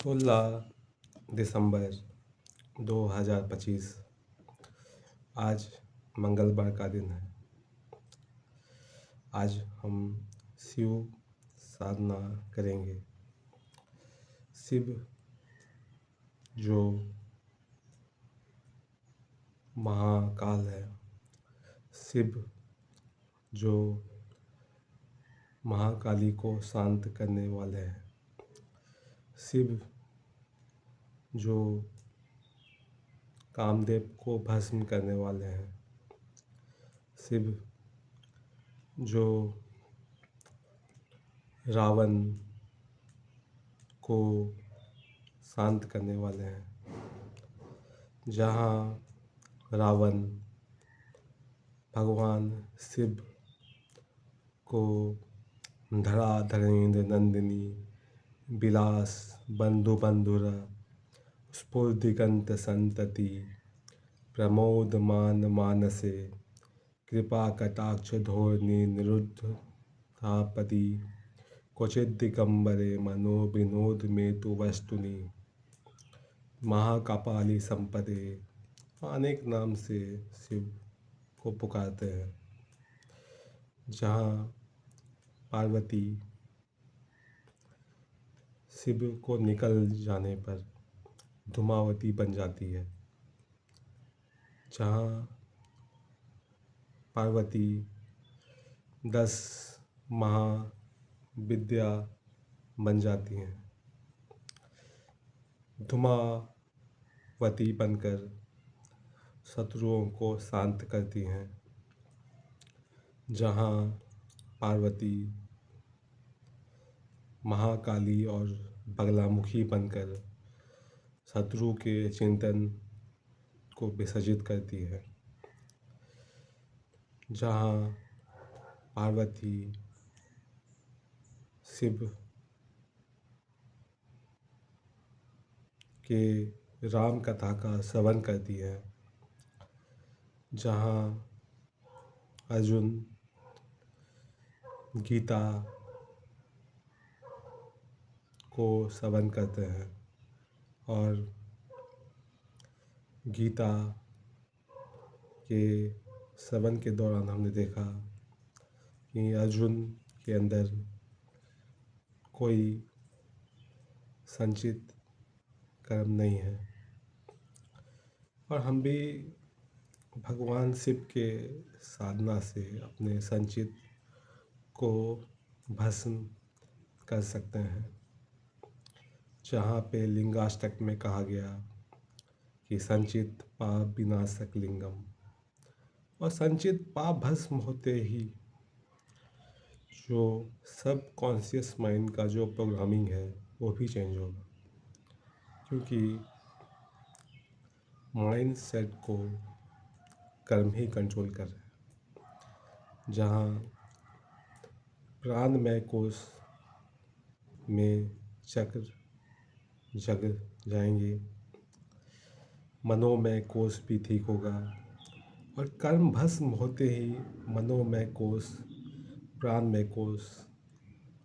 16 दिसंबर 2025। आज मंगलवार का दिन है। आज हम शिव साधना करेंगे। शिव जो महाकाल है, शिव जो महाकाली को शांत करने वाले हैं, शिव जो कामदेव को भस्म करने वाले हैं, शिव जो रावण को शांत करने वाले हैं। जहाँ रावण भगवान शिव को धराधरेन्द्र नंदिनी विलास बंधु बंधुर स्फुरदिगंत संतति प्रमोद मान मानसे कृपा कटाक्ष धोरणी निरुद्ध थापति क्वचित दिगंबरे मनो विनोद में तु वस्तुनि महाकपाली संपदे। अनेक नाम से शिव को पुकारते हैं। जहाँ पार्वती शिव को निकल जाने पर धूमावती बन जाती है, जहाँ पार्वती 10 महाविद्या बन जाती हैं, धूमावती बनकर शत्रुओं को शांत करती हैं। जहाँ पार्वती महाकाली और बगलामुखी बनकर शत्रु के चिंतन को विसर्जित करती है। जहाँ पार्वती शिव के राम कथा का श्रवण करती है। जहाँ अर्जुन गीता को श्रवण करते हैं और गीता के श्रवण के दौरान हमने देखा कि अर्जुन के अंदर कोई संचित कर्म नहीं है और हम भी भगवान शिव के साधना से अपने संचित को भस्म कर सकते हैं। जहाँ पे लिंगाष्टक में कहा गया कि संचित पाप विनाशक लिंगम, और संचित पाप भस्म होते ही जो सब कॉन्शियस माइंड का जो प्रोग्रामिंग है वो भी चेंज होगा, क्योंकि माइंड सेट को कर्म ही कंट्रोल कर रहे हैं। जहाँ प्राणमय कोश में चक्र जग जाएंगे, मनोमय कोश भी ठीक होगा और कर्म भस्म होते ही मनोमय कोश, प्राणमय कोश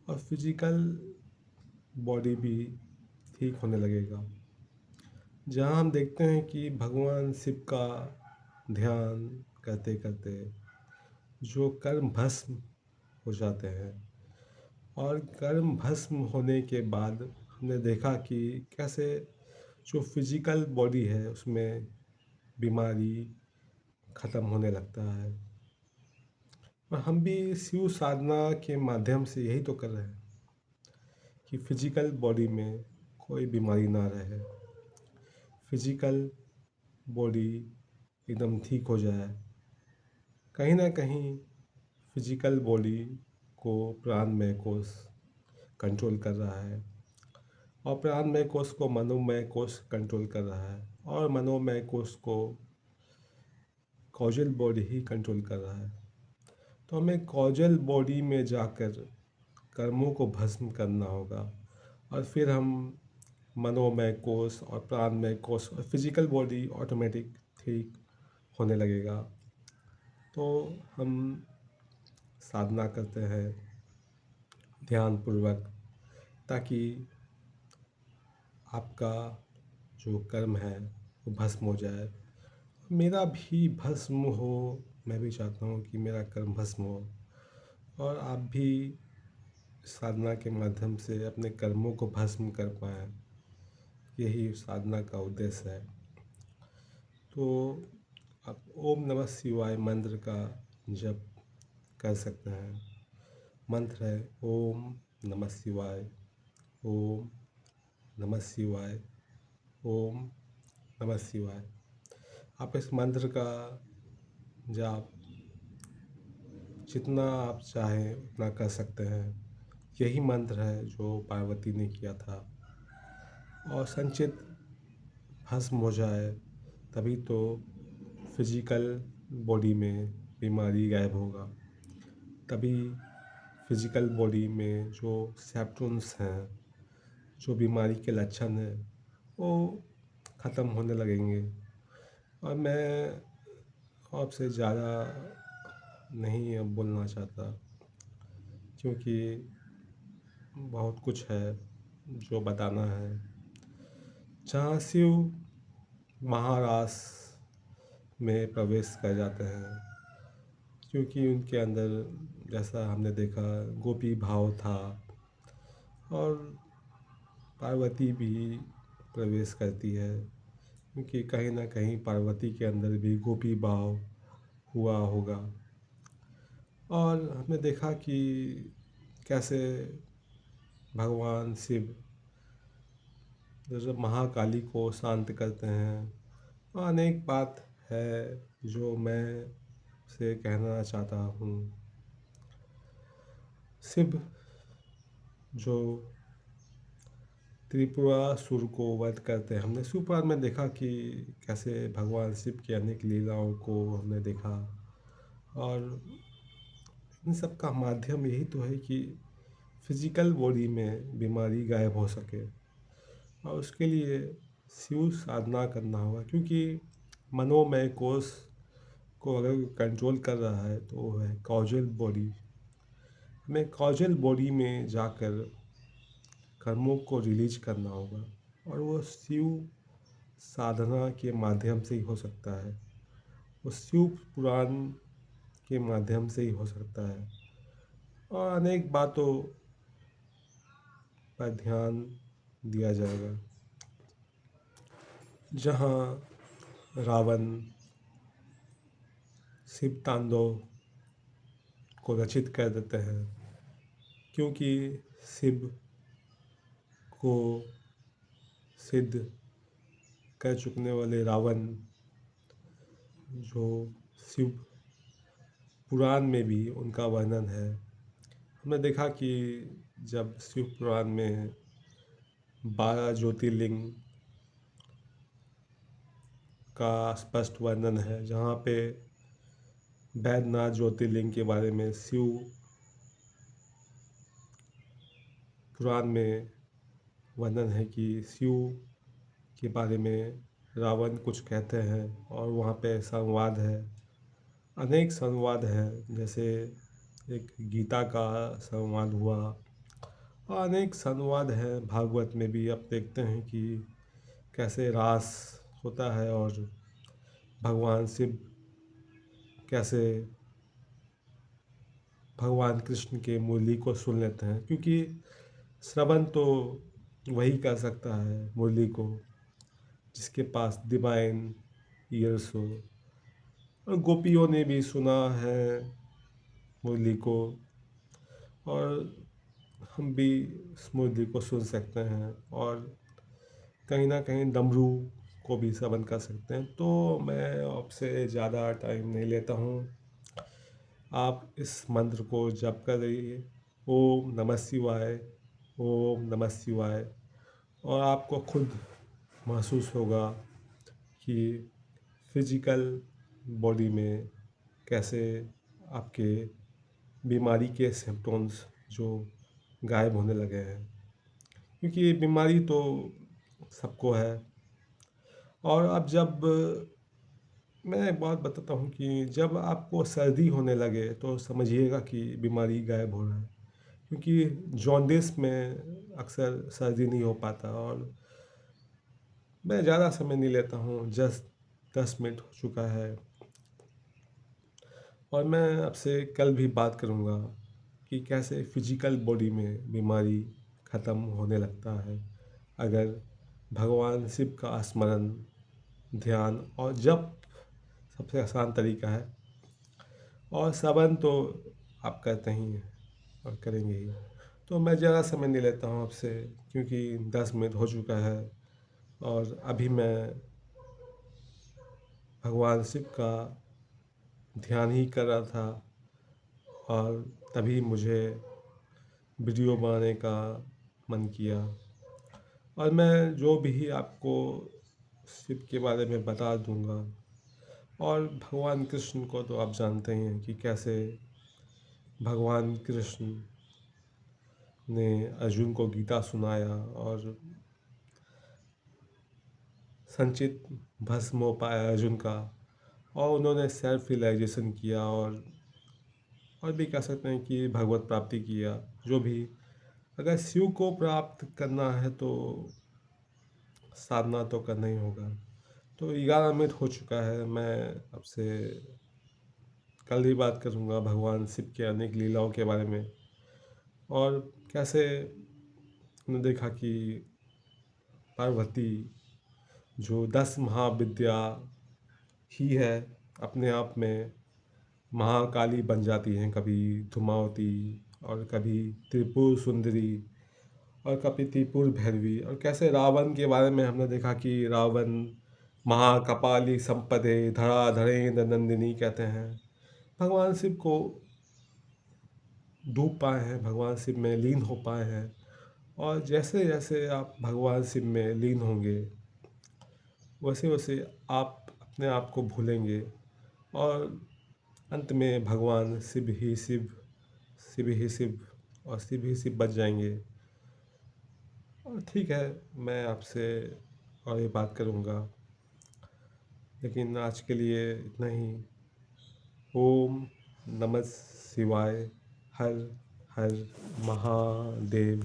और फिजिकल बॉडी भी ठीक होने लगेगा। जहाँ हम देखते हैं कि भगवान शिव का ध्यान करते करते जो कर्म भस्म हो जाते हैं और कर्म भस्म होने के बाद हमने देखा कि कैसे जो फिजिकल बॉडी है उसमें बीमारी ख़त्म होने लगता है। और हम भी शिव साधना के माध्यम से यही तो कर रहे हैं कि फिजिकल बॉडी में कोई बीमारी ना रहे, फिजिकल बॉडी एकदम ठीक हो जाए। कहीं ना कहीं फिजिकल बॉडी को प्राणमय कोश कंट्रोल कर रहा है और प्राणमय कोश को मनोमय कोश कंट्रोल कर रहा है और मनोमय कोश को कॉजल बॉडी ही कंट्रोल कर रहा है। तो हमें कॉजल बॉडी में जाकर कर्मों को भस्म करना होगा और फिर हम मनोमय कोश और प्राणमय कोश और फिजिकल बॉडी ऑटोमेटिक ठीक होने लगेगा। तो हम साधना करते हैं ध्यानपूर्वक, ताकि आपका जो कर्म है वो भस्म हो जाए, मेरा भी भस्म हो। मैं भी चाहता हूँ कि मेरा कर्म भस्म हो और आप भी साधना के माध्यम से अपने कर्मों को भस्म कर पाएँ। यही साधना का उद्देश्य है। तो आप ओम नमः शिवाय मंत्र का जप कर सकते हैं। मंत्र है ओम नमः शिवाय, ओम नमः शिवाय, ओम नमः शिवाय। आप इस मंत्र का जाप जितना आप चाहें उतना कर सकते हैं। यही मंत्र है जो पार्वती ने किया था। और संचित भस्म हो जाए तभी तो फिजिकल बॉडी में बीमारी गायब होगा। तभी फिजिकल बॉडी में जो सिम्पटम्स हैं, जो बीमारी के लक्षण हैं, वो ख़त्म होने लगेंगे। और मैं आपसे ज़्यादा नहीं अब बोलना चाहता, क्योंकि बहुत कुछ है जो बताना है। जहाँ शिव महारास में प्रवेश कर जाते हैं, क्योंकि उनके अंदर जैसा हमने देखा गोपी भाव था, और पार्वती भी प्रवेश करती है, क्योंकि कहीं ना कहीं पार्वती के अंदर भी गोपी भाव हुआ होगा। और हमने देखा कि कैसे भगवान शिव जब महाकाली को शांत करते हैं। और अनेक बात है जो मैं से कहना चाहता हूँ। शिव जो त्रिपुरासुर को वध करते हैं, हमने शिव पुराण में देखा कि कैसे भगवान शिव की अनेक लीलाओं को हमने देखा। और इन सब का माध्यम यही तो है कि फिजिकल बॉडी में बीमारी गायब हो सके, और उसके लिए शिव साधना करना होगा। क्योंकि मनोमय कोष को अगर कंट्रोल कर रहा है तो वो है कॉजल बॉडी। हमें कॉजल बॉडी में जाकर कर्मों को रिलीज करना होगा, और वो शिव साधना के माध्यम से ही हो सकता है। वो शिव पुराण के माध्यम से ही हो सकता है। और अनेक बातों पर ध्यान दिया जाएगा। जहाँ रावण शिव तांडव को रचित कर देते हैं, क्योंकि शिव को सिद्ध कर चुकने वाले रावण जो शिव पुराण में भी उनका वर्णन है। हमने देखा कि जब शिव पुराण में 12 ज्योतिर्लिंग का स्पष्ट वर्णन है, जहाँ पे वैद्यनाथ ज्योतिर्लिंग के बारे में शिव पुराण में वर्णन है कि शिव के बारे में रावण कुछ कहते हैं, और वहाँ पे संवाद है, अनेक संवाद हैं। जैसे एक गीता का संवाद हुआ, और अनेक संवाद हैं भागवत में भी। आप देखते हैं कि कैसे रास होता है और भगवान शिव कैसे भगवान कृष्ण के मुरली को सुन लेते हैं, क्योंकि श्रवण तो वही कर सकता है मुरली को जिसके पास डिवाइन ईयर्स हो। और गोपियों ने भी सुना है मुरली को, और हम भी इस मुरली को सुन सकते हैं, और कहीं ना कहीं डमरू को भी श्रवण कर सकते हैं। तो मैं आपसे ज़्यादा टाइम नहीं लेता हूँ। आप इस मंत्र को जप कर रहिए, ओम नमः शिवाय, ओम नमः शिवाय। और आपको खुद महसूस होगा कि फिजिकल बॉडी में कैसे आपके बीमारी के सिम्पटम्स जो गायब होने लगे हैं, क्योंकि बीमारी तो सबको है। और अब जब मैं एक बात बताता हूँ कि जब आपको सर्दी होने लगे तो समझिएगा कि बीमारी गायब हो रहा है, क्योंकि जॉन्डिस में अक्सर सर्दी नहीं हो पाता। और मैं ज़्यादा समय नहीं लेता हूँ, जस्ट 10 मिनट हो चुका है। और मैं आपसे कल भी बात करूँगा कि कैसे फिजिकल बॉडी में बीमारी ख़त्म होने लगता है अगर भगवान शिव का स्मरण, ध्यान और जप सबसे आसान तरीका है। और श्रवण तो आप करते ही हैं और करेंगे ही। तो मैं ज़्यादा समय नहीं लेता हूँ आपसे, क्योंकि 10 मिनट हो चुका है और अभी मैं भगवान शिव का ध्यान ही कर रहा था। और तभी मुझे वीडियो बनाने का मन किया। और मैं जो भी आपको शिव के बारे में बता दूंगा। और भगवान कृष्ण को तो आप जानते ही हैं कि कैसे भगवान कृष्ण ने अर्जुन को गीता सुनाया और संचित भस्म हो पाया अर्जुन का। और उन्होंने सेल्फ रियलाइजेशन किया और भी कह सकते हैं कि भगवत प्राप्ति किया। जो भी, अगर शिव को प्राप्त करना है तो साधना तो करना ही होगा। तो 11 मिनट हो चुका है। मैं आपसे कल ही बात करूँगा भगवान शिव के अनेक लीलाओं के बारे में। और कैसे हमने देखा कि पार्वती, जो 10 महाविद्या ही है, अपने आप में महाकाली बन जाती हैं। कभी धूमावती, और कभी त्रिपुर सुंदरी, और कभी त्रिपुर भैरवी। और कैसे रावण के बारे में हमने देखा कि रावण महाकपाली संपदे धराधरेन्द्र नंदिनी कहते हैं। भगवान शिव को डूब पाए हैं, भगवान शिव में लीन हो पाए हैं। और जैसे जैसे आप भगवान शिव में लीन होंगे, वैसे वैसे आप अपने आप को भूलेंगे। और अंत में भगवान शिव ही शिव, शिव ही शिव, और शिव ही शिव बच जाएंगे। और ठीक है, मैं आपसे और ये बात करूँगा, लेकिन आज के लिए इतना ही। ओम नमः शिवाय। हर हर महादेव।